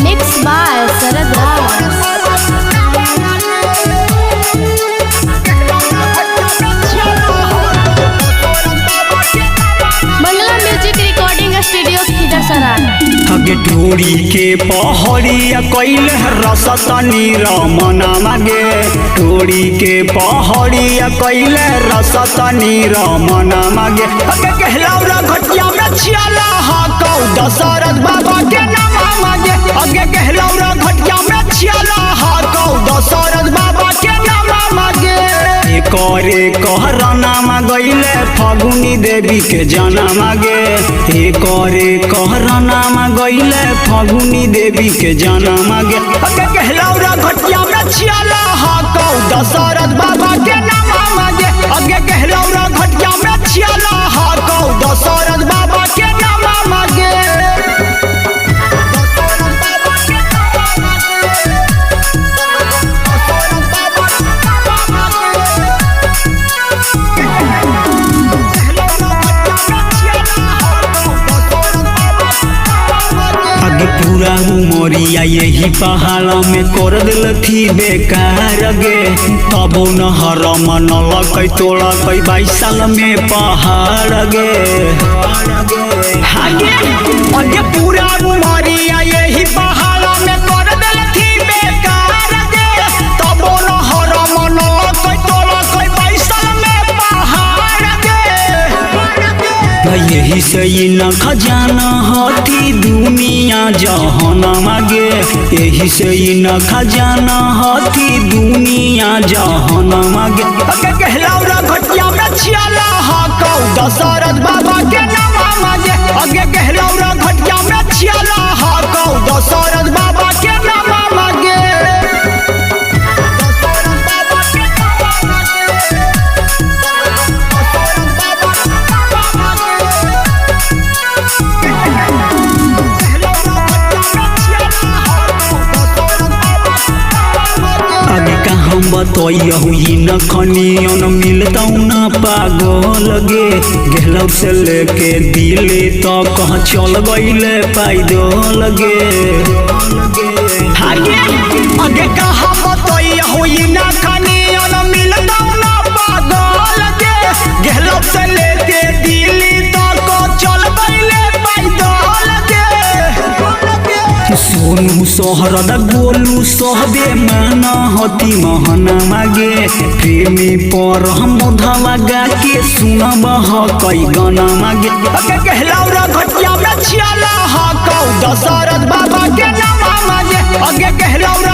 Mixed by Sarad Raj. Mangla music recording studio Khidarsarai. हगे टोरी के पहड़िया कैल रसतनी रमना मागे टोरी के पहड़िया कैल रसतनी रमना मागे हगे कहलाउरा घटिया में छियाला हाकौ दशरथ बाबा के नाम मागे हगे कहलाउरा घटिया में छियाला हाकौ दशरथ बाबा के नाम मागे करे कहरना गईले फगुनी देवी के जना मागे करे कहरना गईले फगुनी देवी के जना मागे हगे कहलाउरा घटिया में छियाला हाकौ दशरथ बाबा के नाम मागे हगे कहलाउरा घटिया में छियाला हाकौ दशरथ बाबा के नाम मागे पूरा उमरिया यही पहाड़ में कर दिल थी बेकार गे तबो न हरम न लकै तोड़ा कई 22 साल में पहाड़ गे आगे पूरा उमरिया यही पहाड़ में कर दिल थी बेकार गे तबो न हरम न लकै तोड़ा कई 22 साल में पहाड़ गे यही से न खजाना हती दुनिया जहन मागे यही से न खजाना हती दुनिया जहन मागे हगे कहलाउरा घटिया में छियाला हाकौ दशरथ बाबा के नाम मागे हगे कहलाउरा घटिया में छियाला हाकौ दशरथ बाबा के नाम मागे हम बतैहु न खनियन मिलतौ न पागल गे गेलौ से लेके दिल्ली तक कहाँ चल गईले पैदल गे आगे कहाँ बतैहु न खनियन मिलतौ न पागल गे गेलौ से लेके दिल्ली तक चल गईले पैदल गे सोनू सहरद गोलू सहबे माना हती महना मागे प्रेमी पर हम धवा गा के सुनब कई गाना मागे हगे कहलाउरा घटिया में छियाला हाकौ दशरथ बाबा के नाम मागे हगे कहलाउरा